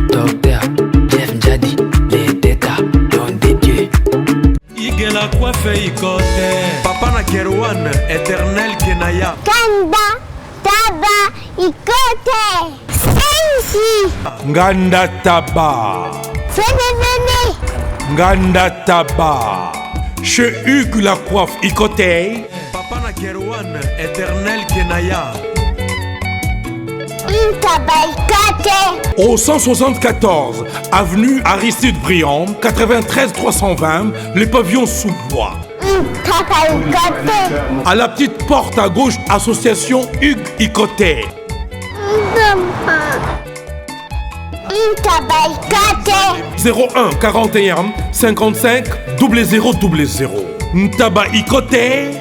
Docteur Jeff Jadi, les tétas, don de Dieu. Igela coiffe ikote. Papa na Kerouan, éternel Kenaya. Kanda, taba, ikote. Sensi. Nganda Taba. Fenenene. Nganda Taba. Chez Hugues la coiffe Icotey. Papa na Kerouan, éternel Kenaya. Au 174 avenue Aristide Briand, 93 320, les pavillons sous bois. À la petite porte à gauche, association Hugues Icotey. 01 41 55 0000. Ntaba Icotey.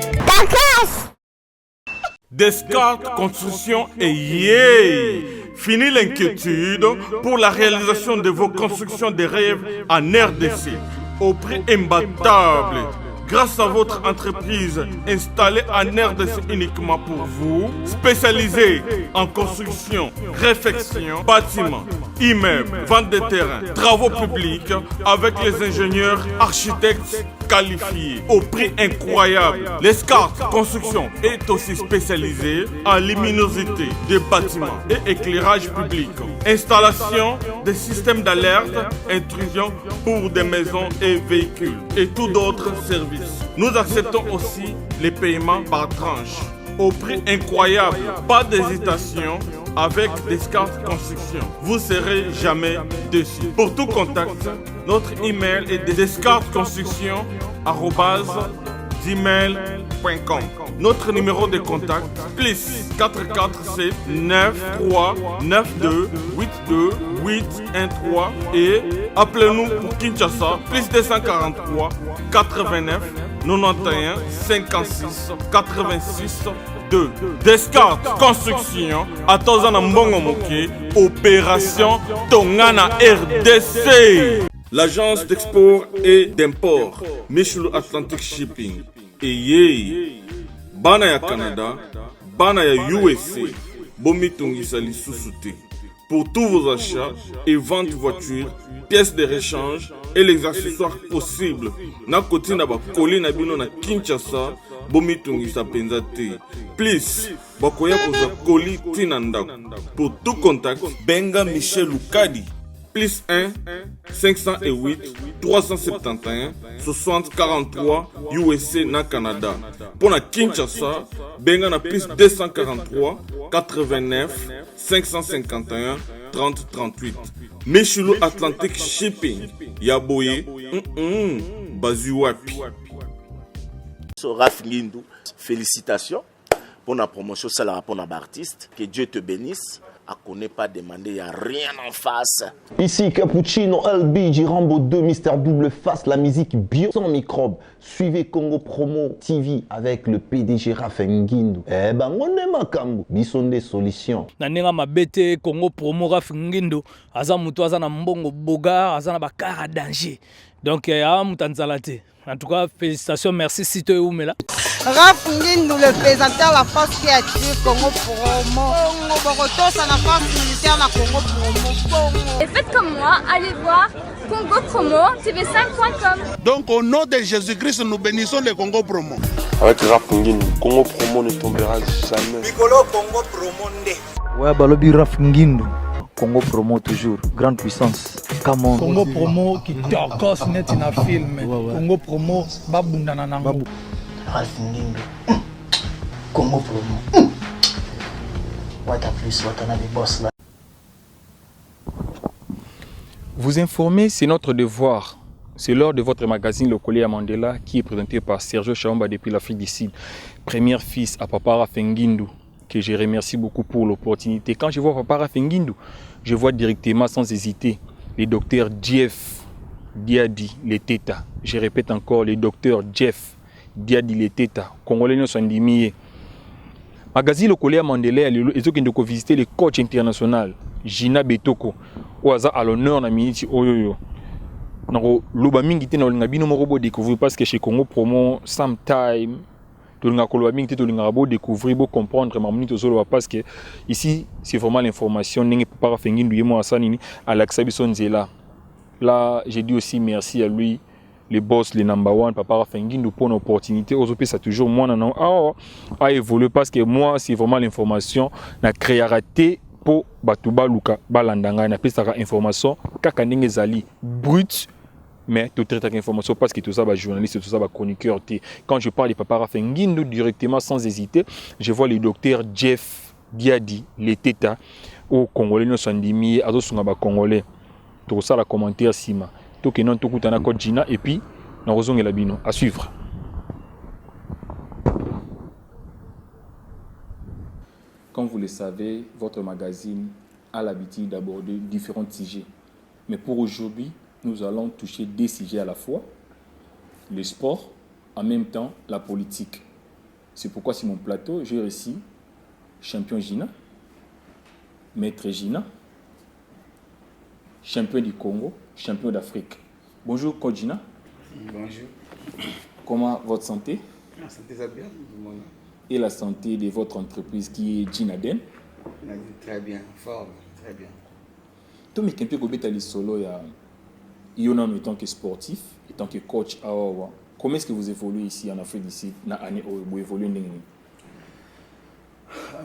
Descartes Construction et yeah! Fini l'inquiétude pour la réalisation de vos constructions de rêves en RDC au prix imbattable. Grâce à votre entreprise installée en RDC uniquement pour vous, spécialisée en construction, réfection, bâtiments, immeubles, vente de terrains, travaux publics avec les ingénieurs architectes qualifiés au prix incroyable. Descartes Construction est aussi spécialisée en luminosité des bâtiments et éclairage public. Installation des systèmes d'alerte, intrusion pour des maisons et véhicules et tout d'autres services. Nous acceptons aussi les paiements par tranche au prix incroyable. Pas d'hésitation avec Descartes Construction. Vous serez jamais déçus. Pour tout contact, notre email est descartesconstruction@gmail.com. Notre numéro de contact plus 447 93 92 82 813 et appelez-nous pour Kinshasa plus 243 89 91 56 86 2. Descartes Construction à Tozana Mbongo Moké, opération Tongana RDC. L'agence d'export et d'import Michelo Atlantic Shipping et yé bana ya Canada, bana ya USA, bomi tongisa lisusu te. Pour tous vos achats et ventes de voitures, pièces de rechange et les accessoires possibles. Na koti na ba koli na bino na Kinshasa, bomi tongisa penza te. Please, bakoya koza koli tina ndako. Pour tout contact, benga Michel Lukadi. Plus 1 508 371 60 43 USA na Canada. Pour na Kinshasa, benga na plus 243 89 551 30 38. Michelo Atlantic Shipping. Yaboye, Bazu wapi. Raph Ngindou, félicitations pour la promotion, c'est la rapport d'artiste. Que Dieu te bénisse. À connaît pas demander, il n'y a rien en face. Ici Cappuccino, LB, Rambo 2, Mister Double Face, la musique bio sans microbes. Suivez Congo Promo TV avec le PDG Raph Ngindou. Eh ben, on est makambo, bison des solutions. Nanenga mabete Congo Promo Raph Ngindou, aza mutu aza na mbongo boga, aza na bakara danger. Donc, mutanzalate. En tout cas, félicitations, merci Sito et Oumela. Raph Ngindou, le présentateur de la force créative Congo Promo. Borotos à la force militaire de Congo Promo. Et faites comme moi, allez voir Congo Promo, tv5.com. Donc au nom de Jésus-Christ, nous bénissons le Congo Promo. Avec Raph Ngindou, Congo Promo ne tombera jamais. Piccolo Congo Promo nde. Ouais, balobi Raph Ngindou. Congo Promo toujours, grande puissance. Come Congo Promo qui torcos net in a film. Congo Promo babundana nango. Raph Ngindou. Congo Promo. What a plus, what a boss là. Vous informer, c'est notre devoir. C'est l'heure de votre magazine Le Collier à Mandela qui est présenté par Sergio Chamba depuis l'Afrique du Sud. Premier fils à Papa Raph Ngindou, que je remercie beaucoup pour l'opportunité. Quand je vois Papa Raph Ngindou, je vois directement sans hésiter les docteurs Jeff Diadi Leteta. Je répète encore, les docteurs Jeff Diadi Leteta. Congolais ne sont diminués. Magazine Le Collier à Mandela, ils ont visité les coachs internationaux. Gina Betoko, au hasard à l'honneur na minute oyoyo. Nako loba mingi te na linga bino moko bo découvrir parce que chez Congo Promo sometime découvrir, comprendre parce que ici c'est vraiment l'information là j'ai dit aussi merci à lui le boss le number one Papa Fengindu pour l'opportunité aujourd'hui ça toujours moi à évoluer parce que moi c'est vraiment l'information na créativité pour batuba luka balandanga na pesa information kaka ndenge zali brut. Mais tout traite avec information parce que tout ça va journaliste, tout ça va chroniqueur. Quand je parle de Papa Fengindu directement sans hésiter, je vois le docteur Jeff Diadi, les Teta, au Congolais, nous sommes dimi, à d'autres Congolais. Tout ça, la commentaire Sima. Tout que non, tout coûte un code Gina et puis, nous avons la bino. À suivre. Comme vous le savez, votre magazine a l'habitude d'aborder différents sujets. Mais pour aujourd'hui, nous allons toucher des sujets à la fois, le sport, en même temps la politique. C'est pourquoi sur mon plateau, j'ai reçu champion Gina, maître Gina, champion du Congo, champion d'Afrique. Bonjour, coach Gina. Bonjour. Comment votre santé? La santé va bien. Et la santé de votre entreprise qui est Ginaden? Très bien, fort, très bien. Toi, mais quand tu es solo, il y en a en tant que sportif, en tant que coach, comment est-ce que vous évoluez ici en Afrique d'ici, dans l'année où vous évoluez? En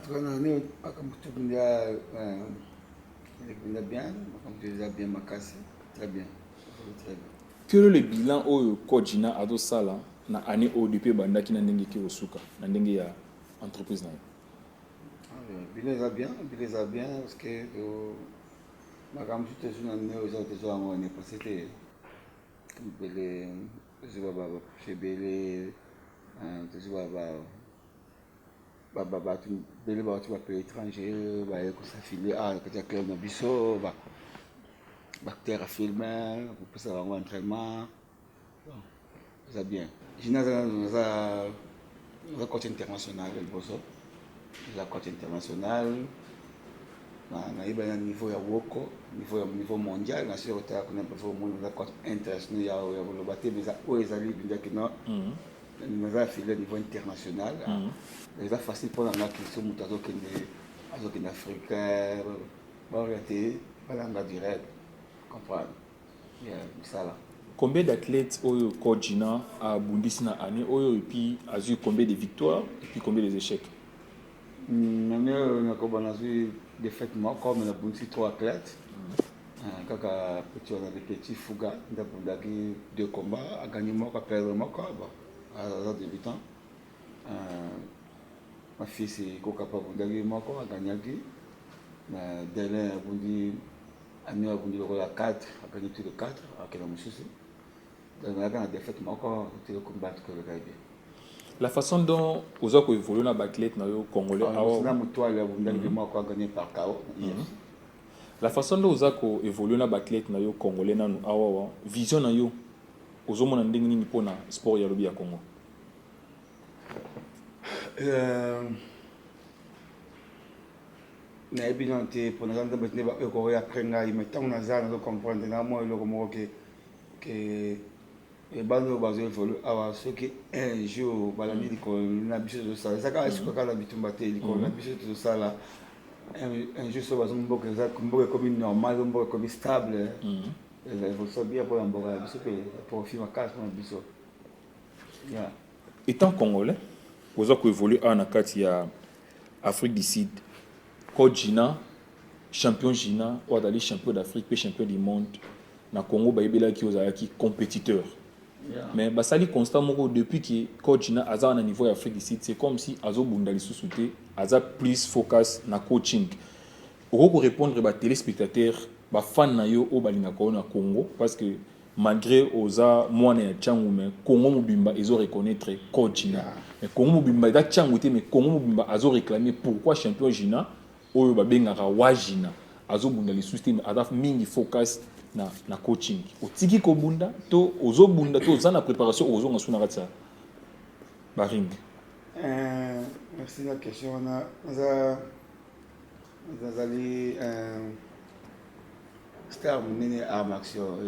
tout cas, l'année, comme tout le monde a bien, comme tu les as bien macassé, très bien. Très bien. Quel est le bilan au coach Gina à Dosala dans l'année où depuis Banda qui n'a pas été au Souka, dans l'entreprise? Il les a bien parce que ma gamme tout est sur l'année où j'ai déjà en passé Belé, chez Belé, Belé tu vas payer étranger, ça file quand tu as clair dans biseau, bactère à filmer, pour passer à l'entraînement, ça bien. J'ai un coach international, la coach international. On a un niveau niveau mondial, on a sur le niveau international, niveau international. C'est facile pour les gens qui sont en Afrique, orientés, pas direct, comprendre. Combien d'athlètes au coach Gina a Bundesliga année et puis a eu combien de victoires et puis combien d'échecs? On a eu des fêtes comme on a eu 3 athlètes. Quand on a des petits Fouga, on a eu 2 combats, à gagner moi, à perdre moi, à 18 ans. Ma fille c'est Kokapa Bundagi, moi, à gagner. Délai a mis à 4, à gagner tous les 4, à quel moment c'est. Donc on a des fêtes moi, tout le combat que le gars. La façon dont vous avez évolué dans la athlète congolais, la façon dont vous avez évolué dans la athlète congolais, vision na yo, vous avez ndenge pour na sport ya lobi ya Congo. Na évidemment pour nous entendre après mais tant on a comprendre na moi le que et bando bazo évolue awa soki un jour balandi likolo na biso de ça ça ka esiko kala bitumba te likolo na biso de ça là un jour so bazo mboka za mboka comme normal mboka comme stable il faut ça bien pour la mboka biso pe profit ma casse pour biso. Étant congolais vous avez évolué en akati ya Afrique du Sud coach Gina champion Gina ou d'aller champion d'Afrique puis champion du monde na Congo baibela ki ozalaki compétiteur. Mais basali constat moko depuis que coach na aza na niveau ya Afrique du Sud c'est comme si azo bundali sous-souté aza plus focus na coaching. Oko répondre ba téléspectateurs ba fan na yo o balinga ko na Congo parce que malgré oza mwana ya Tchangu mais Congo mobimba ezo reconnaître coach na. Mais Congo mobimba da Tchangu te mais Congo mobimba azo réclamer pourquoi champion Gina oyo ba bengaka wa Gina azo bundali sous-souté mais aza mingi focus na coaching otiki ko bunda to ozo bunda to za na préparation ozo ngasuna katsa baring. Merci la question on a star menene à action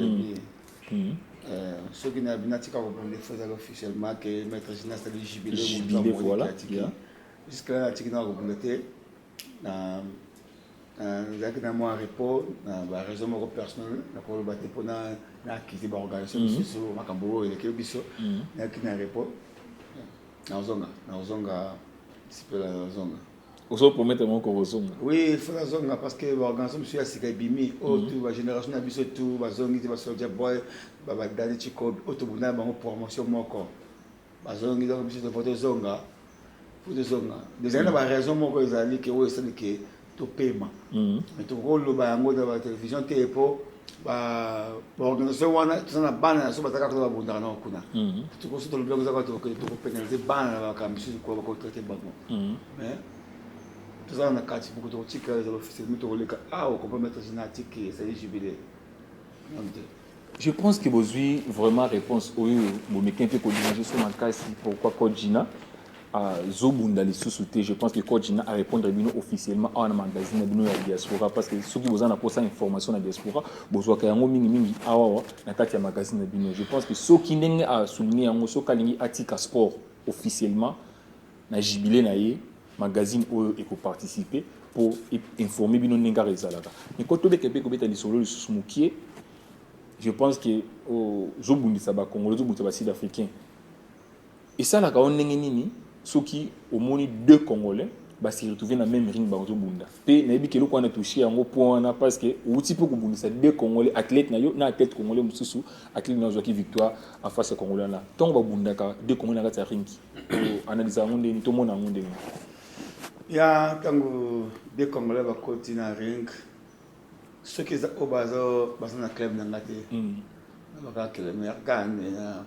Ceux qui n'ont pas fait officiellement que Maître Gina c'est le jubilé, voilà. Jusqu'à là, tu n'as pas dans mon repos, dans la raison personnelle, pour le bâtiment pour la quitter l'organisation, sur Macambo et les Kébiso, il y a qui n'a repos. Dans Zonga, c'est peu la Zonga. Vous promettez mon corrosion. Oui, il faut la Zonga parce que l'organisation est assez bimi. La génération n'a pas tout, la Zonga, la Soldier Boy, la Dani Chico, Autobuna, la promotion encore. La Zonga, la Zonga, la Zonga. Déjà, il y a une raison pour que que tout paiement. Mais tout rôle dans la télévision, tu pour l'organisation, tu as ban sur la carte de la bunda. Tu consultes le blog de tu pénaliser ban comme si tu avais traité ban. Mais tout ça, on a quatre pour que tu aies officiellement tu as on peut mettre génétique et c'est jubilé. Je pense que vous avez vraiment réponse au mécanisme que vous sur ma case pourquoi Kodjina Zobunda les sous-soutés. Je pense que Kodjina a répondu officiellement à un magazine de la diaspora parce que ceux qui vous ont posé information dans la diaspora, vous avez un mingi awa na kati ya magazine de bino. Je pense que ceux qui n'ont pas souligné en ceux qui ont atika sport officiellement na jubilé na ye magazine où il faut participer pour informer bino nenga rezalaka. Mais quand tobe kebe kobeta li solo le sous-moukier, je pense que Zobundi saba Congolais, Zobundi saba Sud-Africain. Et ça la ka onenge nini ceux qui au moins deux Congolais se retrouvent dans le même ring bazo bunda. Pe na yebi keloko na toucher yango point parce que outi pe ko bundisa deux Congolais athlètes na athlète Congolais mususu athlète na zoaki victoire en face à Congolais là. Tant ba bunda ka deux Congolais na kati ring. Analyse yango ndeni to mona yango ndeni. Ya tango deux Congolais ba koti na ring. Ceux qui au bazo na club na ngate. Ba ka kele mais gane na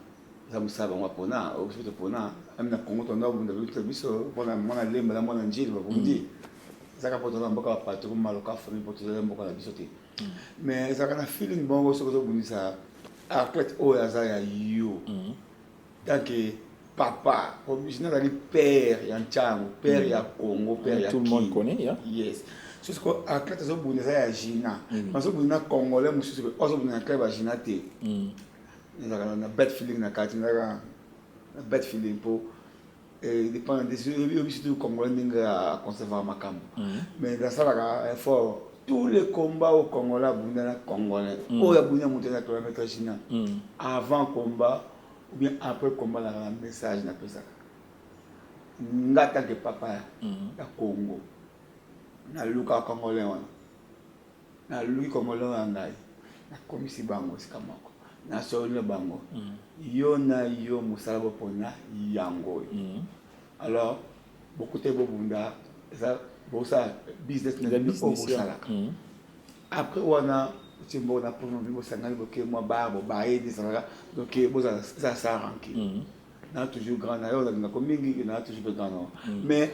Zamusaba wapona au site pona amna Congo tonda bunda lutte biso pona mona lemba la mona njili ba bundi zaka potona mboka wa patro maloka fami potona mboka la biso te mais zaka na feeling bongo soko bundisa athlète o yazaya yo donc papa original ali père ya Nchango père ya Congo père ya tout le monde connaît ya yes c'est ce que athlète zo bundisa ya Gina parce que bundina Congolais mususu ko zo bundina club ya Gina te na bad feeling na kati na bad feeling pour dépend des surtout Congolais n'inga conserver makambo mais dans ça là effort tous les combats au Congolais bundana Congolais o ya bunya monter na Maître Gina avant combat ou bien après combat la message na pesa ngata que papa ya Congo na luka Congolais wana na lui Congolais ngai na komisi bango sikamako na solo bango yo na yo musala pona yango alors beaucoup de bobunda ça bossa business na business après wana timbo na pour nous sangana boké moi babo baidi ça donc boza ça ranki na toujours grand na yo na komingi na toujours grand mais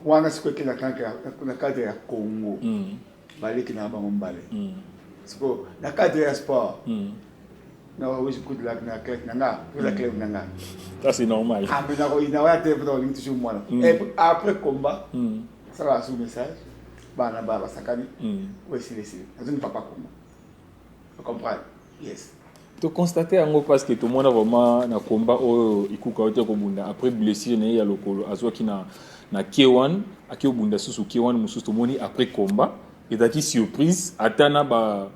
wana siko kina kanka na cadre ya Congo baliki na bango mbale siko na cadre ya sport non, oui, j'écoute la clé nanga, la clé nanga. Ça c'est normal. Ah mais d'accord, il n'a pas été toujours moi. Et après combat, ça va sous message. Bah na baba sakani. Oui, c'est laissé. Ça ne pas combat. Vous comprenez? Yes. Tu constates en parce que tout le monde a vraiment na combat au ikuka ote ko bunda après blessure na ya lokolo azwa ki na K1 akio bunda susu K1 mususu to moni après combat. Et daki surprise atana ba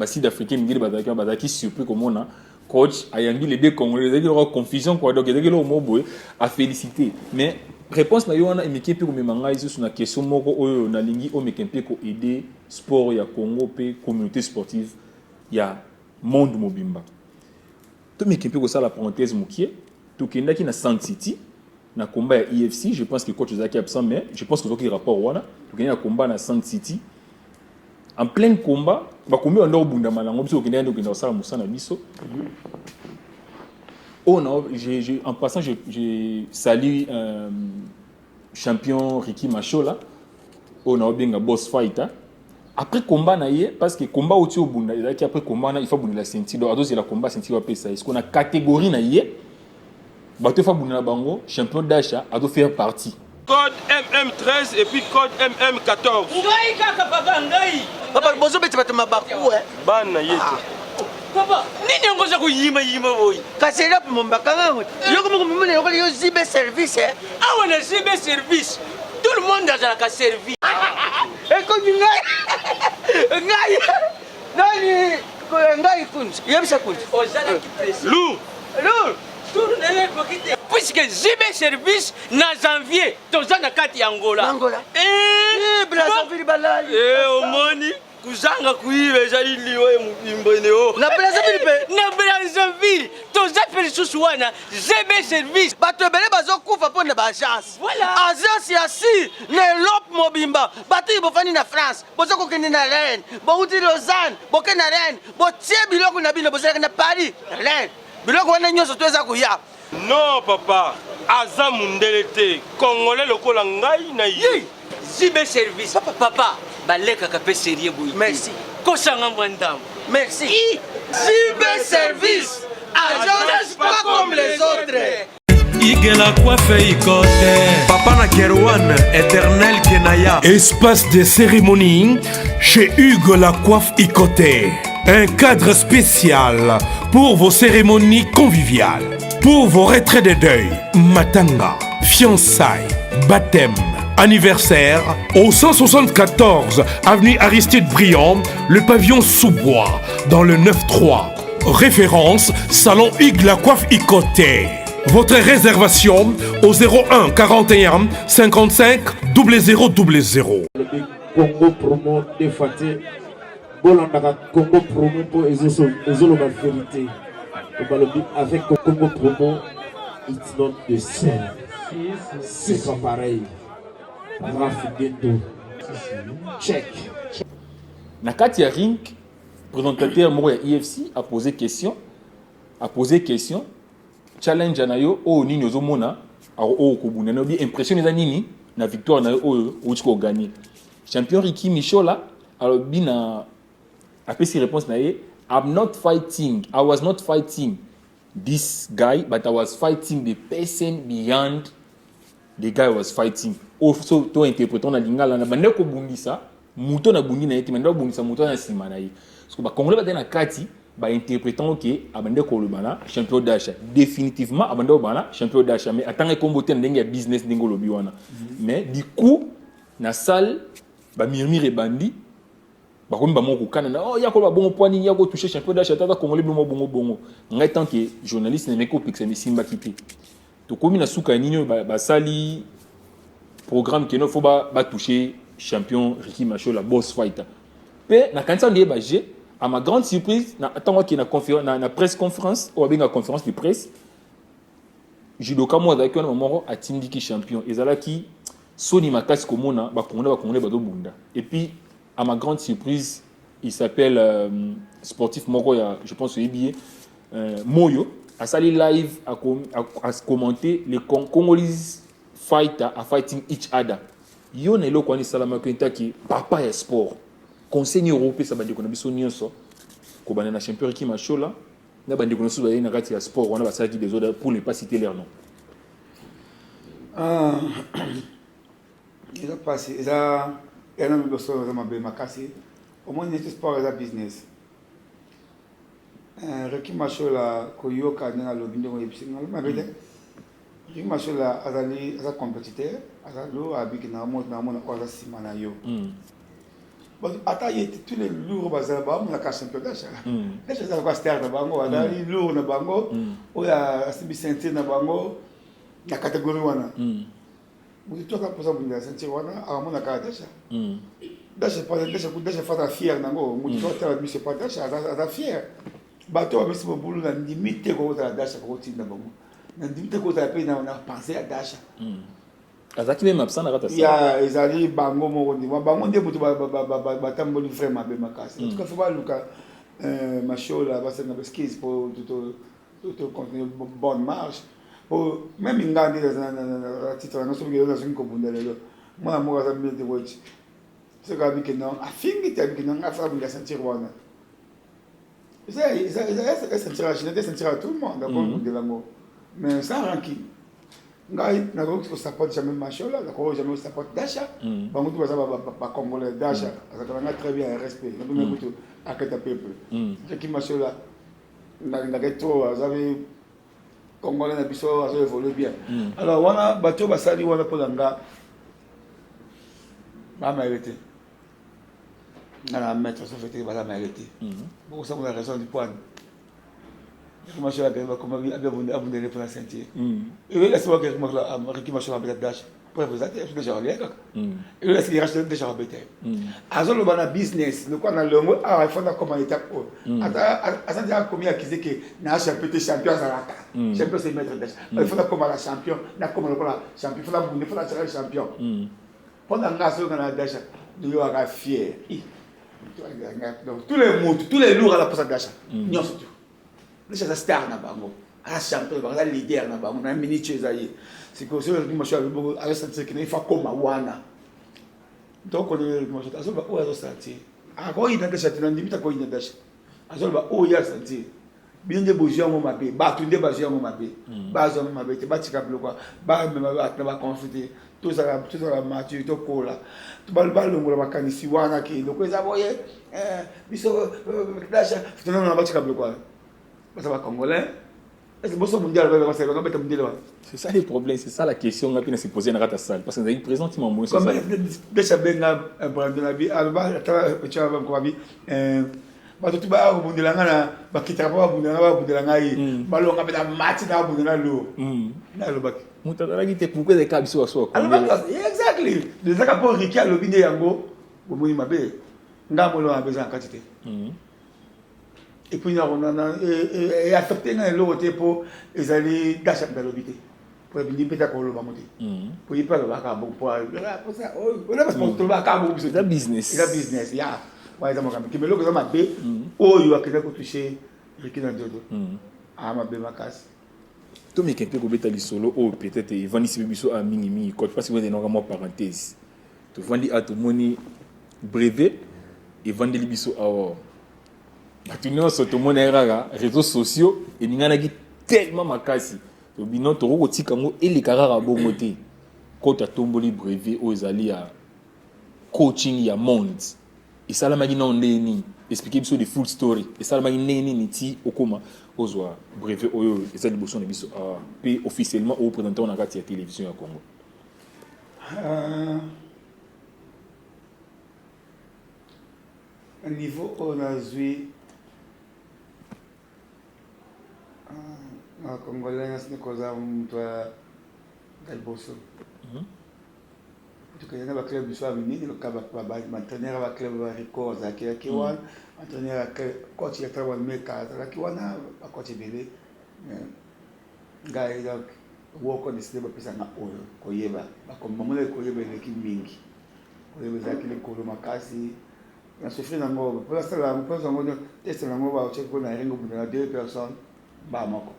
sud-africain ngiri badaki surprise comme on a coach ayangi les deux Congolais daki leur confusion quoi donc daki leur moboé a féliciter mais réponse na yo wana emeki pe ko memanga iso sur na question moko oyo na lingi o mekempe ko aider sport ya Congo pe communauté sportive ya monde mobimba to mekempe ko ça la parenthèse mokie to kendaki na Sun City na combat ya IFC je pense que coach Zaki absent mais je pense que zoki rapport wana to kendaki na combat na Sun City en plein combat, combien on a au bout d'un malango, parce qu'on est dans ça, Moussa biso. En passant, j'ai salué champion Ricky Machola. On a bien un boss fighter. Après combat parce que combat au au bout après combat il faut bonner la ceinture. Donc c'est la combat ceinture après ça. Est-ce qu'on a catégorie bateau fa bonner la bango champion d'achat a doit faire partie. Code MM13 et puis code MM14. Papa, bonjour, mais tu vas te m'abattre. Ban, Papa, nini ngoza kuyima boy. Kasera mombaka ngango. Yoko mumune yoko yo zibe service eh. Awa na zibe service. Tout le monde a la servi. Eko ngai. Nani ngai kunzi. Yebisa kunzi. Ozala ki presi. Lou. Tournez pour quitter. Puisque zibe service na janvier, tozana kati Angola. Angola. Brazzaville balali. Omoni. Kuzanga kuiba ezali liwe mbimboneo. Na Brazzaville pe. Na Brazzaville. Toza pelisusu wana ZB service. Bato ebele bazokufa po na ba agence. Voilà. Agence ya si na Europe mobimba. Bato bofani na France. Bozo kokende na Rennes. Bo uti Lausanne. Boke na Rennes. Bo tie biloko na bino bozo na Paris. Rennes. Biloko wana nyonso toza kuya. Non papa. Aza mundele te. Congolais lokola ngai na ye. ZB service. Papa. Baleka kapé sérieux boy. Merci. Kosanga mwandam. Merci. ZB service. Agence pas comme les autres. Igela coiffe ikote. Papa na Kerouan, éternel Kenaya. Espace de cérémonie chez Hugues la coiffe Icoté. Un cadre spécial pour vos cérémonies conviviales. Pour vos retraits de deuil, matanga, fiançailles, baptême, anniversaire, au 174 avenue Aristide Briand, le pavillon sous-bois, dans le 9-3. Référence, Salon Hugues la coiffe Icoté. Votre réservation au 01 41 55 0000. Congo promo défaté. Bolanda Congo promo pour ezoloba vérité. Avec Congo promo, it's not the same. C'est pas pareil. Check. Nakati ya ring, présentateur moko ya IFC a posé question. Challenge anayo o nini ozomona o kobuna na bi impression eza nini na victoire na o utiko gagner. Champion Ricky Michola alors bina après ses réponses na ye I was not fighting this guy, but I was fighting the person beyond the guy was fighting. So to interprétant na lingala na bande ko bungisa muto na bungi na yeti manda bungisa muto na sima na ye. Parce que ba congolais ba na kati ba interprétant que abande ko le bana champion d'achat définitivement abande bana champion d'achat mais atanga kombote ndenge ya business ndenge lobi wana. Mais du coup na salle ba murmure bandi ba komi ba moko kana na oh yako ba bongo poani yako toucher champion d'achat tata congolais bongo ngai tant que journaliste ne meko pixel simba kité. To komi na suka ninyo ba sali programme qui ne faut pas toucher champion Ricky Macho la boss fighter. Pe na kanisa ndiye ba je à ma grande surprise na attends qui na conférence na presse conférence ou bien na conférence de presse judoka mo avec un moment a tindiki champion ezala ki soni makasi komona ba congolais ba do bunda. Et puis à ma grande surprise il s'appelle sportif moko ya je pense EBA Moyo a sali live à commenter les Congolese fighter are fighting each other. Yo na eloko ani salama kwenta ki papa ya sport. Conseil européen ça bandi ko na biso nyonso. Ko bana na champion Ricky Machola na bandi ko na suba na kati ya sport wana basaki des autres pour ne pas citer leur nom. Il a passé il a un peu de ma be makasi. Au moins c'est sport et business. Ricky Machola ko yoka na lobindo ko yipsinga ma bete. Ricky Machola azali aza compétiteur, azalo abiki na mona ko za simana yo. Bon ata yete tous les lourds bazala ba na ka champion d'achat. Déjà ça va start na bango, azali lourd na bango, o ya asibi ceinture na bango na catégorie wana. Vous tout ça pour ça bunda ceinture wana a mona ka d'achat. Déjà fata fier nango, mu tout ça mi se pas d'achat, ada fier. Bato ba misi bobulu na limite ko za d'achat ko tinda bango. Na limite ko za pe na penser à d'achat. Azaki même absent na rata ça. Ya ezali bango moko ndi bango ndi mutu ba tamboli vraiment be makasi. En tout cas faut pas luka Machola ba ça na skills pour tout continuer bonne marche. Pour même ingandi na titre na so ngelo na sinko bundalelo. Moi mo za mille de watch. C'est quand même que non afingi tabi que non afa bunda sentir wana. Ça sentir à tout le monde d'accord de l'amour. Mais sans ranking. Ngai na ko ko support jamais Machola, na ko jamais support d'achat. Bango tu baza ba congolais d'achat, ça ka très bien respect. Na ko to akata peuple. Ricky Machola trop azabe congolais na biso azo évoluer bien alors wana bato basali wana pour nga ba mérité na mettre ça fait ba mérité beaucoup ça pour la raison du point comment je vais comment abonder pour la ceinture et là c'est moi qui m'a sur la dash pour vous aider je déjà rien et là c'est reste déjà embêté azo le bana business le quoi dans le mot il faut na comment étape ata déjà combien qui c'est que na champion champion ça là champion c'est mettre dash il faut na comment la champion na comment le champion il faut la bonne il faut la champion pendant nga so na dash nous y aura fier donc tous les lourds à la poste d'achat non surtout les stars na bango à champion bango la leader na bango na miniche zaïe c'est que sur le match avec cette qui il faut comme wana donc on est le match azol ba o azo senti a ko ina que ça tena limite ko ina dash azol ba o ya senti bien de bouger mon mabé ba tunde ba bouger mon mabé ba zo mon mabé te ba tika bloko ba me ba confiter tout ça la maturité to kola to ba ba longo ba kanisi wana ki donc ça voyez biso dash tena na ba tika bloko ba ça va congolais. Est-ce que vous mondial va se renouveler mondial? C'est ça le problème, c'est ça la question qu'on a se poser dans la salle parce que vous présentement moi c'est ça. Déjà benga brand na bi alba tu vas comme bi ba to ba bundela ngana ba kitaba bundela ba bundela ngai ba longa ba match na bundela lo na lo baki mutadala ki te pourquoi des cas biso so exactly les aka pour Ricky a lobinde yango bo moni mabe ngamo lo a besoin quantité et puis on a et affecté dans l'autre pour ils allaient gâcher dans l'obité pour venir peut-être pour le monter pour y pas le bac bon pour ça on a pas pour le bac bon c'est un business ya ouais ça m'a qui me le que ça m'a bé oh il y a quelqu'un qui toucher qui dans dodo ah m'a bé ma casse to me quelqu'un ko beta li solo oh peut-être il vend ici biso à minimi code parce que vous avez normalement parenthèse to vendre à tout moni brevet et vendre li biso à Batuno soto monera réseaux sociaux et ningana ki tellement makasi to bino to ko tika ngo et les karara bongo te ko ta tomboli brevet aux ezali ya coaching ya monde et ça la magi non ndeni expliquer biso de full story et ça la magi neni niti okoma ozwa brevet oyo ezali boso na biso a pe officiellement au présentant na kati ya télévision ya Congo au niveau on a joué Congolais ni koza mtu Galboso. Tukayana ba club biso amini le kaba ba entraîneur ba club ba records akira kiwan entraîneur coach ya trawa meka la kiwana ba coach bele. Ngai donc woko décidé ba pesa na oyo koyeba ba comme mamule koyeba le mingi. Koyeba zakile kolo makasi. Na souffrir nango pour ça la pour ça ngo test nango ba check ko na rengo buna 2 personnes ba moko.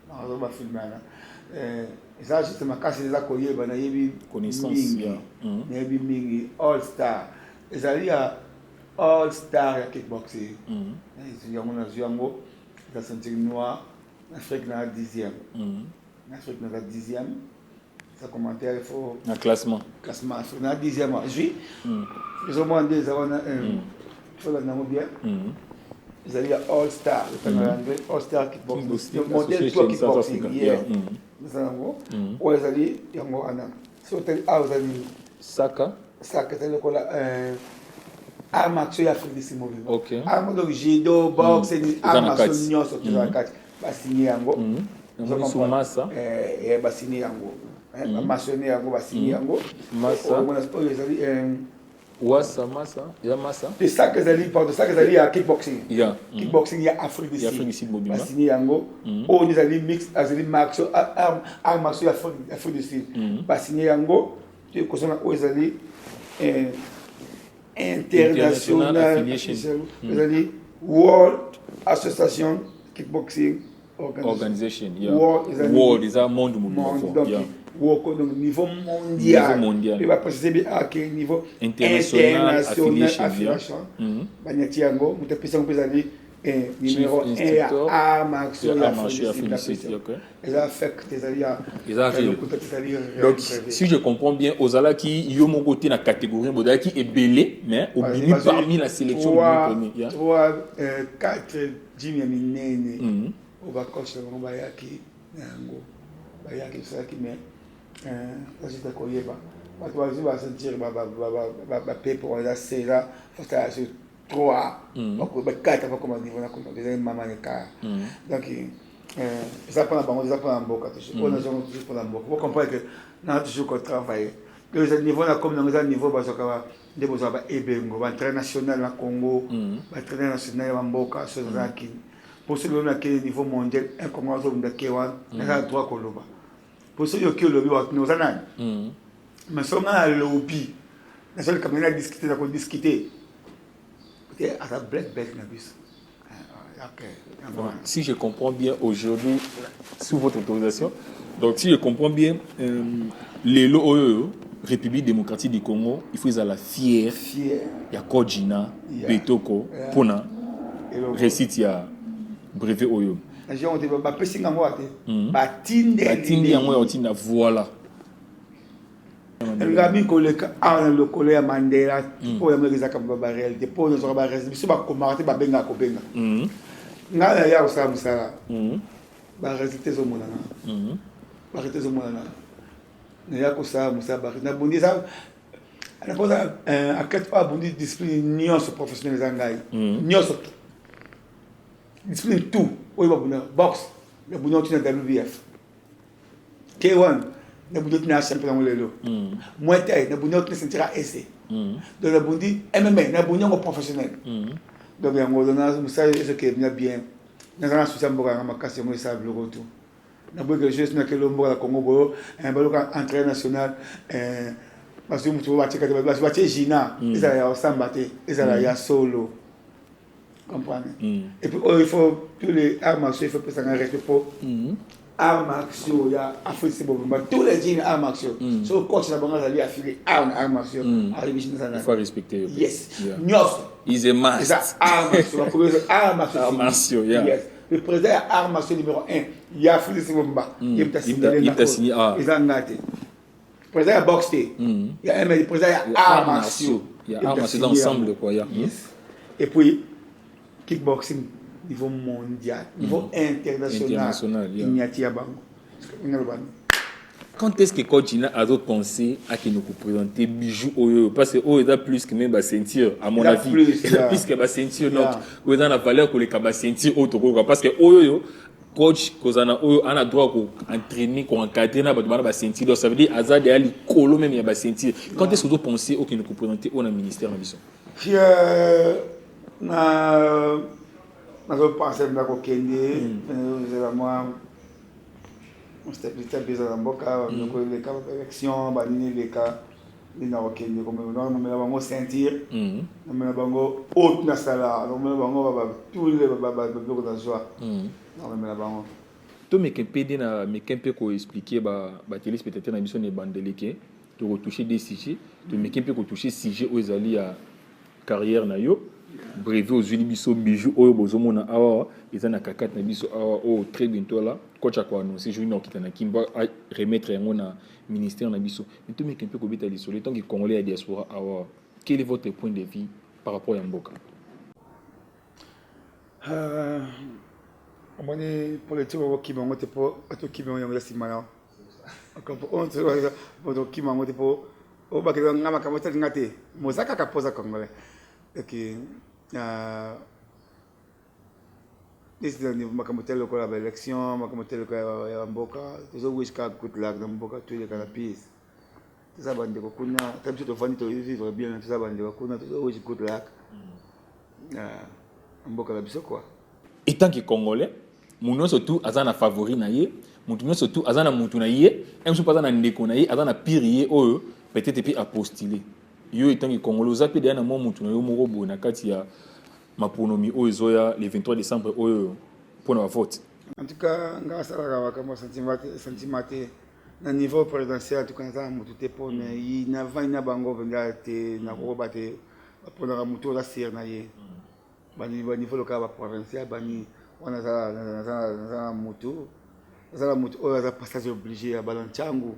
On va filmer et ça juste ma casse les akoyeba na yebi connaissance ya yebi mingi all star ezali ya all star ya kickboxing ils ont mon yango la ceinture noire Afrique na 10e Afrique na 10e ça commentaire il faut un classement na 10e juillet ils ont demandé ça on a faut la namo bien ils allaient à All Star, All Star Kickboxing, le modèle pro kickboxing, nous allons voir, ils allaient, ils ont un, c'est hôtel A, ils allaient, Saka, c'est le cola, armes actuelles Afrique du Sud, armes de judo, boxe, armes actuelles, nous sommes tous à quatre, bassinier yango, nous sommes massa, bassinier yango, maçonnier yango, bassinier yango, massa, ils allaient Wasa massa, ya massa. C'est ça que j'allais par de ça que j'allais à kickboxing. Yeah. Kickboxing il y a Afrique du Sud. Afrique du Sud mobile. Bassini yango. On est allé mix, allé marcho, arm marcho Afrique du Sud. Bassini yango. Tu connais où ils allaient international affiliation. Ils allaient World Association Kickboxing Organization. World is a monde mobile. Donc niveau mondial. Il va préciser à quel niveau international affiliation. Banyati yango, mutapisa mpezali numéro 1 il y a arme action ils affectent donc si je comprends bien Ozala qui yo mon côté na catégorie bodala qui est belé mais au milieu parmi la sélection du premier 4 Jimmy Minene au va coach on va yaki nango ba yaki ça qui mais ça c'est quoi yeba ba toi va sentir ba pepe on a c'est là parce que c'est 3 donc ba 4 va comment niveau na comme des maman et car donc ça prend la banque ça prend la boca toujours on a toujours pour la boca vous comprenez que on a toujours qu'on travaille le niveau là comme dans le niveau ba ça va des besoins ba ebengo ba international na Congo ba international ya mboka so zaki pour ceux qui ont niveau mondial un comment on de Kewan na droit koloba pour ceux qui ont le lobby nous anani mais ça on a le lobby na seul comme on a discuté on discuter à la black belt na bis si je comprends bien aujourd'hui sous votre autorisation donc si je comprends bien les lots République démocratique du Congo, il faut la fière. Il y a Kodjina, Betoko, Pona, récite il y a brevet Oyo. Voilà. Le gami koleka a le collègue Mandela pour y mettre ça comme réalité pour nous avoir réalité si ba commenter ba benga ko benga na ya usa musala ba réalité zo mona ba réalité zo mona na ya ko sa musaba na bundi ça ana ko a quatre fois bundi discipline nyonso professionnel zangai nyonso discipline tout o ba buna box le buno tina WBF K1 ne bundi na champion lelo moi tay ne bundi na sentira essai donc le bundi MMA na bundi ngo professionnel donc yango dona musa ce que bien na sana susa mboka na makasi mo isa le retour na boke juste na que le mboka Congo bo un baloka entraîneur national parce que mutu ba cheka ba Gina isa ya Sambate isa ya solo comprendre et puis il faut tous les armes il faut penser en respect pour armes action ya Afrique c'est bon tous les jeans armes action so coach na banga ali affilié armes action il faut respecter yes nyos is a must armes action yes le président armes action numéro 1 ya Afrique c'est bon il est signé ils ont gâté président boxe il y a un président armes action il y a armes action ensemble quoi yes et puis kickboxing niveau mondial, niveau international, il n'y a pas de quand est-ce que Kodjina a d'autres pensées à qui nous présenter bijoux Oyo parce que Oyo a plus que même la ceinture à mon avis il a plus que la ceinture donc Oyo a la valeur que les cabas ceinture autre parce que Oyo coach kozana Oyo on a droit à entraîner qu'on encadrer na ba ceinture donc ça veut dire Azad ali kolo même il y a ba ceinture quand est-ce que vous pensez au qui nous présenter au ministère na biso na zo penser na ko kende moi stabilité bizarre mboka ko les cas élection ba ni les cas ni na kende comme non mais bango sentir mais bango haute na sala non mais bango ba tous les ba dans joie non mais bango to me kempede na me kempe ko expliquer ba téléspectateur na biso ne bandeleke to retoucher des sujets to me kempe ko toucher sujet aux ali à carrière na yo brevet aux biso bijoux oyo bozomona awa eza na kakate na biso awa o très bientôt là coach a ko annoncer jour na kitana kimba remettre yango na ministère na biso mais tout mec un peu ko beta lisolo tant que congolais à diaspora awa quel est votre point de vue par rapport à Mboka on est politique au Kibango te po to Kibango yango simana comme on se voit au Kibango te po o ba ke ngama kamota ngate mozaka ka posa congolais et décidé de makamotelo lokola ba élection makamotelo ya mboka toujours wish ka good luck na mboka tous les canapés ça bande ko kuna tamso to fani to vivre bien ça bande ko kuna toujours wish good luck mboka la biso quoi et tant que congolais muno surtout azana favori na ye muno surtout azana mutu na ye même pas na ndeko na ye azana pire ye oyo peut-être puis à postuler yo étant que congolais zapi derrière na mo mutu na yo moko bo na kati ya maponomi oyo zoya le 23 décembre oyo pour la vote en tout cas ngasa la kama sentiment na niveau présidentiel en tout cas ça mutu te pone i na vana bango venga te na ko bate pour la mutu la sir na ye niveau local provincial on a moto ça moto on a passage obligé à Balanchangu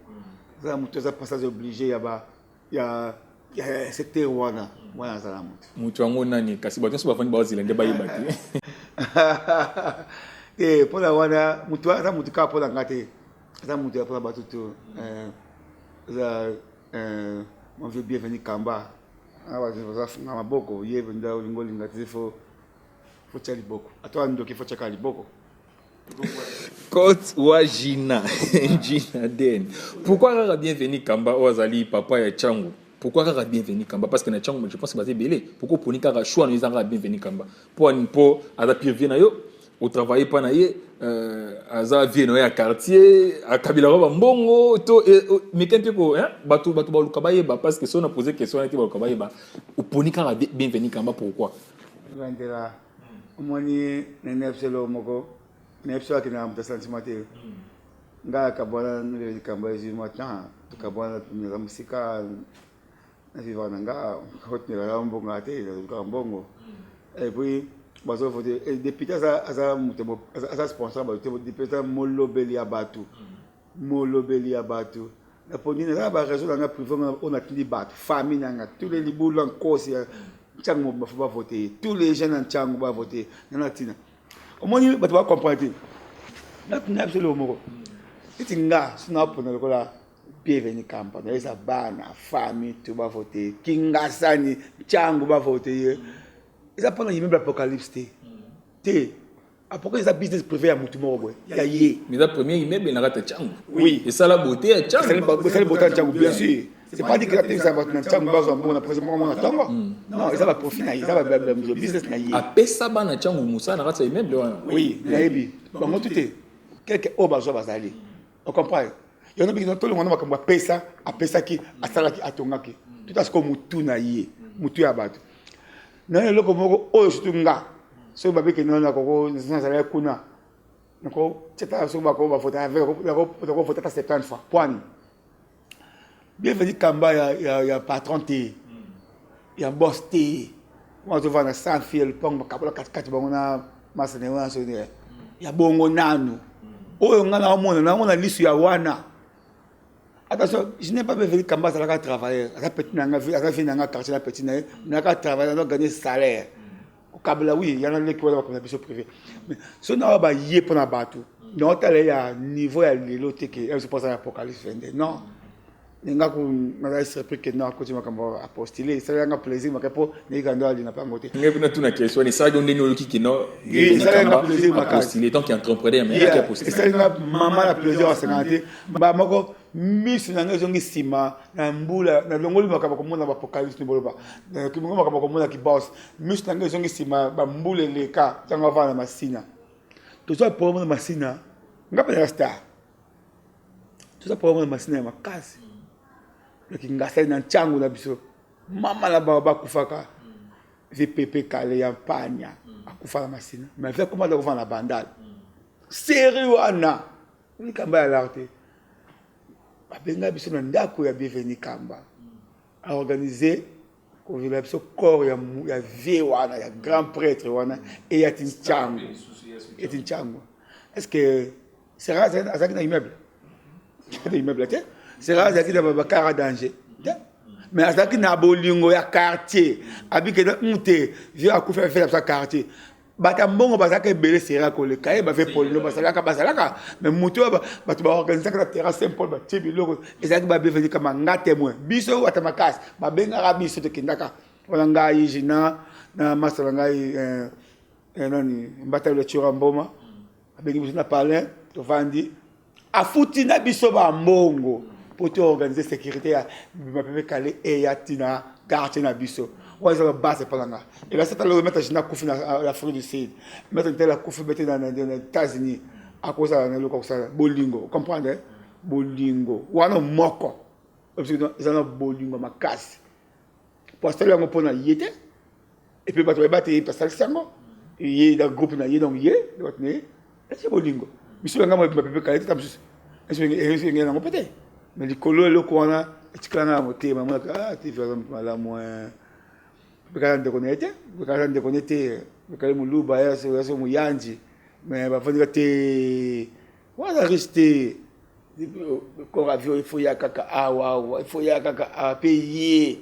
ça moto ça passage obligé ya c'était wana ça moto wango nani kasi bato so bafani bazila nde bayibati pour la wana moto ça moto ka pour la ngate ça moto pour la bato to mon vieux bienvenu Kamba na maboko ye venda ngoli ngati faut tchali boko atwa ndoki faut tchaka liboko Côte Wajina Gina Den. Pourquoi Rara bienvenu Kamba Ozali papa ya Changu? Pourquoi Rara bienvenu Kamba? Parce que na Changu je pense que c'est belé. Pourquoi pour nika choix nous Rara bienvenu Kamba? Pour ada pire na yo au travail pa na ye aza vie no ya quartier a kabila ba mbongo to mais qu'un peu ko hein batu ba lukabaye ba parce que si on a posé question na ti ba lukabaye ba pour nika bienvenu Kamba pourquoi? Vendela omoni nenepselo moko nepselo kina mtasantimate nga kabona nile Kamba izi matin tukabona tumira musika na vivana nga hotnira la mbongo ate la mbongo et puis bazo voter et député asa sponsor ba député molobeli abatu la ponine la ba réseau nga privé on a tili bat famille nga tous les libouls en cause Tchango va voter tous les jeunes en Tchango va voter na tina au moins ba tu comprendre na absolument moko itinga sina pona lokola bienvenue Kamba na esa bana famille tu va voter kinga sani Tchango va voter ils apprennent l'immeuble Apocalypse. Après, ils ont business privé à Moutoumoro. Mais le premier immeuble, il a raté Tchango. Oui. Et ça, la beauté à Tchango. C'est la beauté à Tchango, bien sûr. C'est pas dit que ça va être Tchango, on a présentement un Tchango. Non, ils ont profit, ils ont business. À Pessaba, na Tchango, Moussa, il a raté immeuble. Oui, il y a eu. Comment tout est? Quelques obages va aller. On comprend. Il y en a qui ont tout le monde qui a Pessa, à Pessa qui, à Salaki, à Tongaki. Tout à ce qu'on moutou na yé, moutou ya bateau. Non, le locomoko, oh, je suis là. So babi que non, la coco, nous sommes allés à Kuna. Donc, c'est à ce moment va voter avec la voter à 70 fois. Point. Bienvenue Kamba, il y a patron T, il y a boss T. Moi, je vois dans 100 fils, pong, kapola 4 bangona, masane wana so il y a bongo nanu. Oh, on a liste ya wana. Attention, je n'ai pas besoin de Kamba, ça va travailler. Ça peut être un quartier, la petite, n'a qu'à travailler, on a gagné salaire. Au Kabila, oui, il y en a qui ont une personne privée. Mais si on a un pour la bateau, non, il y a un niveau, il y a l'autre qui est supposé à l'Apocalypse. Non. Il y a un surpris que non, quand tu m'as apostillé, ça a un plaisir, mais pour les gars, il n'a pas monté. Il y a une question, et ça, il y a un qui non. Il y a un plaisir, apostillé, tant qu'il est entrepreneur, mais il y a un apostillé. Ça, il y a maman a plaisir à se ganter. Miss na zongi sima na mbula na longoli makaba komona Apocalypse ni boloba na kimongo makaba komona ki boss miss na zongi sima ba mbule leka tanga vana masina to so problème masina ngapa na star to so problème masina makasi leki ngasa na Tchango na biso mama la baba kufaka VPP kale ya panya akufa la masina mais fait comment de vendre la bandale sérieux ana ni Kamba ya l'arte babenga biso na ndako ya bienvenue Kamba a organisé ko vila biso corps ya vie wana ya grand prêtre wana et ya Tchango et Tchango est-ce que c'est rare ça qui immeuble c'est immeuble là c'est rare ça qui na bakara danger mais ça qui na bolingo ya quartier abike na mute vie akufa faire ça quartier bata mbongo bazaka ebele sera koleka e ba fait polino basalaka mais mutu batu ba organiser ka terrasse Saint-Paul ba tibi loko ezaki ba bienvenue kama nga témoin biso wata makasi ba benga ka biso te kindaka wala ngai jina na masala ngai nani mbata le chura mboma abengi biso na parler to vandi afuti na biso ba mbongo pour te organiser sécurité ya ba pepe kale e ya tina quartier na biso. Ouais, ça va base par là. Et là, c'est alors mettre Gina Koufi dans l'Afrique du Sud, mettre la Koufi dans les États-Unis à cause de le comme ça, bolingo, vous comprenez? Bolingo, ou alors moko, parce que ils ont bolingo ma casse. Pour ça, là, on peut y être. Et puis, tu vas battre parce que c'est moi. Il y a un groupe na y donc y est, donc né, c'est bolingo. Mais si on a ma pépé calé, tu as plus. Est-ce que y a un peut-être? Mais les colos le quoi là, tu clanes à monter, maman ah, tu fais la moins. Quand on déconnecté, bakali muluba yaso muyanji mais bafandika te wana rester ko avion il faut ya kaka awa il faut ya kaka a payer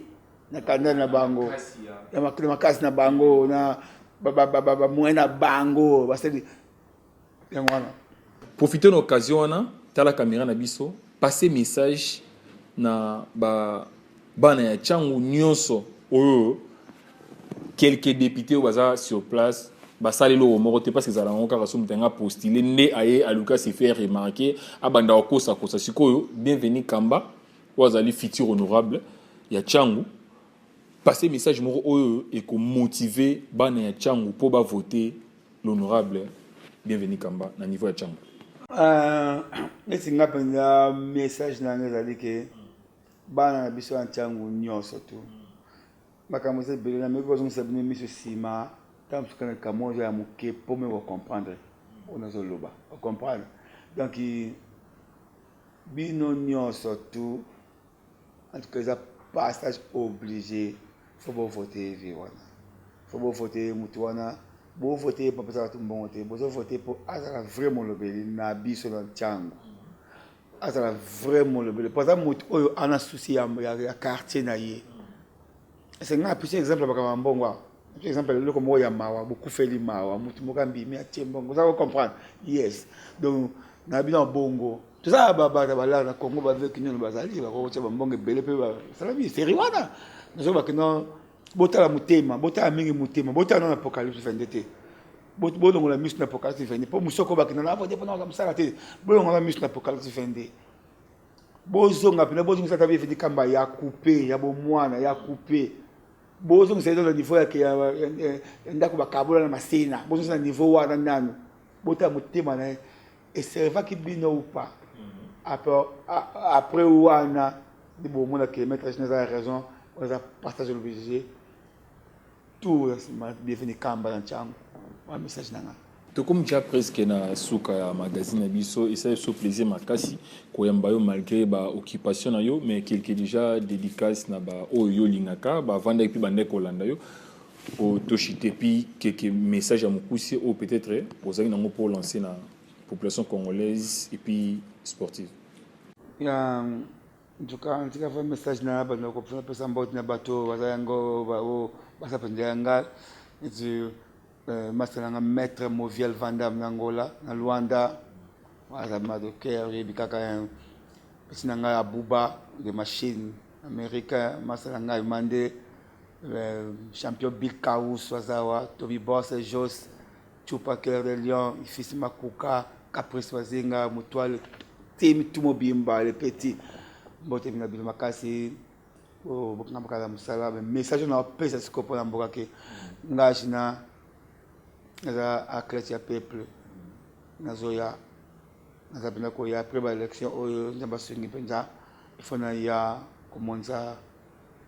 na kanda na bango na makasi na bango na ba moyena bango basali yangwana. Profitez de l'occasion na tala caméra na biso passer message na bana ya changu nyonso oyo quelques députés baza sur place basali lo morote parce que za lango ka raso mutenga postuler ne aye aluka se faire remarquer abanda okosa kosa sikoyo bienvenue Kamba wazali futur honorable ya changu passer message moko oyo et ko motiver bana ya changu pour ba voter l'honorable bienvenue Kamba na niveau ya changu. Nesi ngapenda message na ngezali ke bana biso ya changu nyonso tu makamose bele na meko zo sabine miso sima tam sukana kamoja ya muke pour me comprendre on a zoloba comprendre donc bino nyonso tu en tout cas passage obligé faut voter viwana faut voter mutuana bo voter pour ça tout bon voter bo voter pour azala vraiment le beli na biso na changu azala vraiment le beli pour ça mutu oyo ana souci ya quartier na ye. C'est un petit exemple bakama mbongwa. Par exemple le comme ya mawa beaucoup feli mawa mutu mokambi mi atie mbongo. Vous allez comprendre. Yes. Donc na bino bongo. Tout ça ba na Congo ba avec nous bazali ba ko tshaba mbongo bele pe ba. Salami c'est riwana. Nous ba kino botala mutema, botala mingi mutema, botala na apocalypse vendete. Bolongo la mission apocalypse vendete. Po musoko ba kino na voter pour na msala te. Bolongo la mission apocalypse vendete. Bozonga pena bozonga sa tabi fidi kamba ya couper ya bo mwana ya couper. Bozonga sa dans le niveau ya ndako ba kabola na masina. Bozonga sa niveau wana nanu. Bota mutema na et c'est va ki bino ou pas. Après wana de bo mona kilomètre je n'ai raison on a partagé le budget. Tout bien fini kamba na chango. Un message nanga. Comme déjà presque na souka ya magazine biso et ça so plaisir makasi koyamba yo malgré ba occupation na yo mais quelque déjà dédicace na ba oyo lingaka ba vanda et puis bande kolanda yo au toshite puis quelques messages à mokusi ou peut-être ozali nango pour lancer na population congolaise et puis sportive. Ya ntuka ntika fa message na ba ko pesa mboti na bato bazayango ba o basa pendanga itu Master maître Moviel Vandam Angola, na Luanda, Azama de Caire, Bikaka, Sinanga Abuba, des machines américains, Master Mande, champion Bill Kaous, Wazawa, Toby Boss, Jos, Chupa Cœur de Lion, Fils Makuka, Caprice Wazinga, Mutual, Tim Tumobimba, les petits, Bote Minabil Makasi, Boknamaka Musala, message na pesa scopo na Mbokake, Ngashina. À chrétien peuple nazoya nazabina ko ya après l'élection oyo ndamba singi penza ifona ya komonza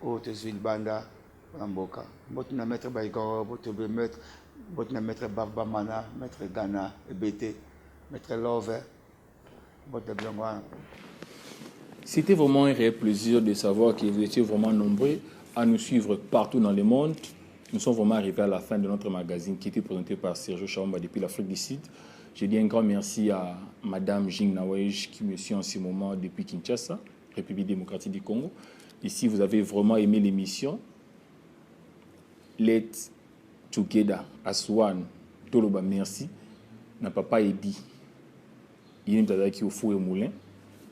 o tezil banda na mboka bot na maître Baïgo bot be maître bot na maître Baba Mana maître Gana EBT maître Love bot de Blanc. C'était vraiment un réel plaisir de savoir que vous étiez vraiment nombreux à nous suivre partout dans le monde. Nous sommes vraiment arrivés à la fin de notre magazine qui était présenté par Sergio Chawamba depuis l'Afrique du Sud. Je dis un grand merci à Madame Jing Nawej qui me suit en ce moment depuis Kinshasa, République démocratique du Congo. Ici, vous avez vraiment aimé l'émission. Let's Together, Aswan, Toloba, merci. N'a pas Edi. Il y a un qui au four et moulin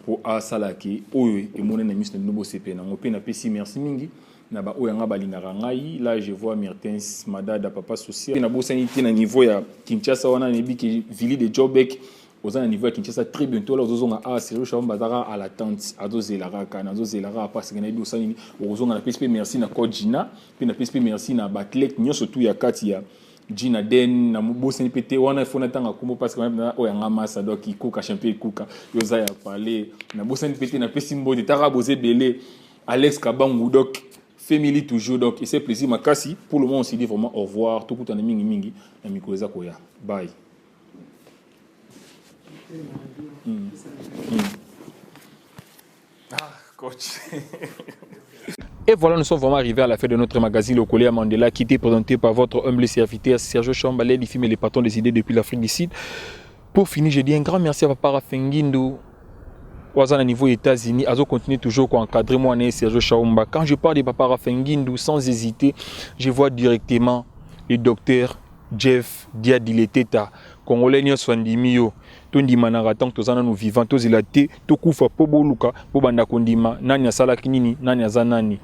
pour Asalaki, Oye et mon ennemi, c'est un nouveau CP. On peut n'appeler merci Mingi. Là je vois Mertens Madada papa social na bosanité na niveau ya Kinshasa wana nebi ki vili de Jobek aux un niveau ya Kinshasa très bientôt là ozonga a Sergio Chawamba bazara à l'attente azozelaka kana azozelaka parce que na bi osani ozonga na PSP merci na Kodjina puis na PSP merci na Batlet nyo surtout ya kati ya Gina Den na bosanité pété wana fona tanga kombo parce que na oyanga masa donc ikuka champion ikuka yoza ya parler na bosanité pété na pesimbo de tarabozé belé Alex Kabangu donc family toujours donc et c'est plaisir makasi pour le moment on se dit vraiment au revoir tout kutana mingi mingi na mikoleza koya bye. Ah coach Et voilà, nous sommes vraiment arrivés à la fin de notre magazine Le Collier à Mandela, qui était présenté par votre humble serviteur Sergio Chambalé, les films et les patrons des idées depuis l'Afrique du Sud. Pour finir, je dis un grand merci à Papa Rafenguindo. À niveau États-Unis, à continuer toujours à encadrer moi, Sergio Chaumba. Quand je parle de Papa Rafenguindo, sans hésiter, je vois directement le docteur Jeff Diadileteta, Congolais Nyoswandimio. Tondi manaratan tozana nous vivants tozilate tokufa poboluka pobanda kondima nani asala kinini nani azanani.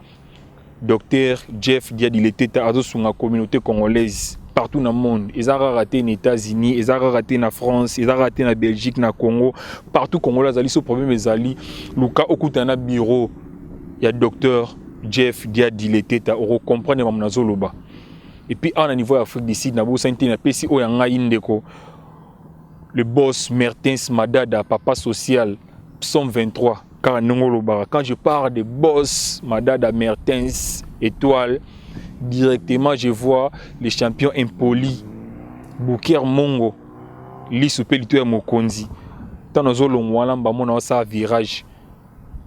Docteur Jeff Diadileteta azosunga communauté congolaise partout dans le monde. Ils ont raté aux États-Unis, ils ont raté en France, ils ont raté en Belgique, en Congo, partout Congolais ali so problème ezali luka okutana bureau il y a docteur Jeff Diadileteta oro comprendre mamna zoloba. Et puis à niveau Afrique du Sud na bo santé na pesi o yanga indeko. Le boss Mertens Madada, papa social, psaume 23, quand je parle de boss Madada Mertens, étoile, directement je vois les champions impolis, Bouker Mongo, Lissoupe Litoya Mokonzi. Tant nous avons un virage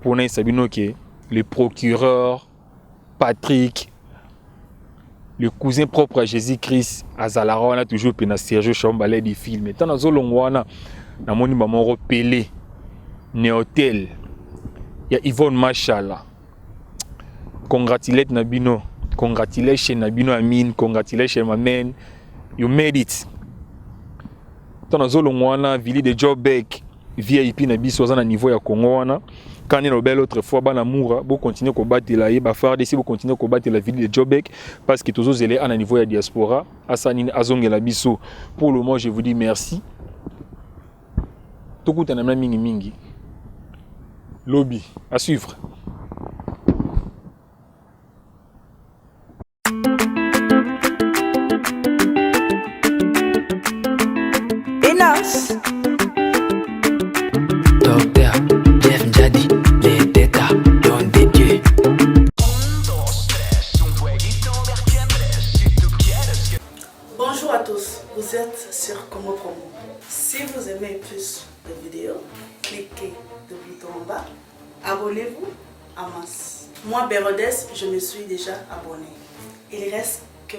pour nous sabino que le procureur Patrick, le cousin propre à Jésus-Christ, Azalara, on a toujours pénal Sergio Chambalé du film. Et tant que nous avons Pelé, Néotel, il y a Yvonne Machala. Congratulate Nabino, congratulations Nabino Amin, congratulations my man, you made it. Tant que nous avons Vili de Jobek, VIP Nabiso à niveau ya Congo. Quand on est l'autre fois, vous continuez à combattre la FARDC, vous continuez à combattre la ville de Jobek parce que tous les à un niveau de diaspora, Assanine Azong et la Bisso. Pour le moment, je vous dis merci. Tout le monde mingi mingi. Lobby, à suivre. Enos. Docteur Jeff Jadi, les détas dont des dieux. Bonjour à tous, vous êtes sur Congo Promo. Si vous aimez plus de vidéos, cliquez le bouton en bas, abonnez-vous en masse. Moi, Bérodès, je me suis déjà abonné. Il reste que...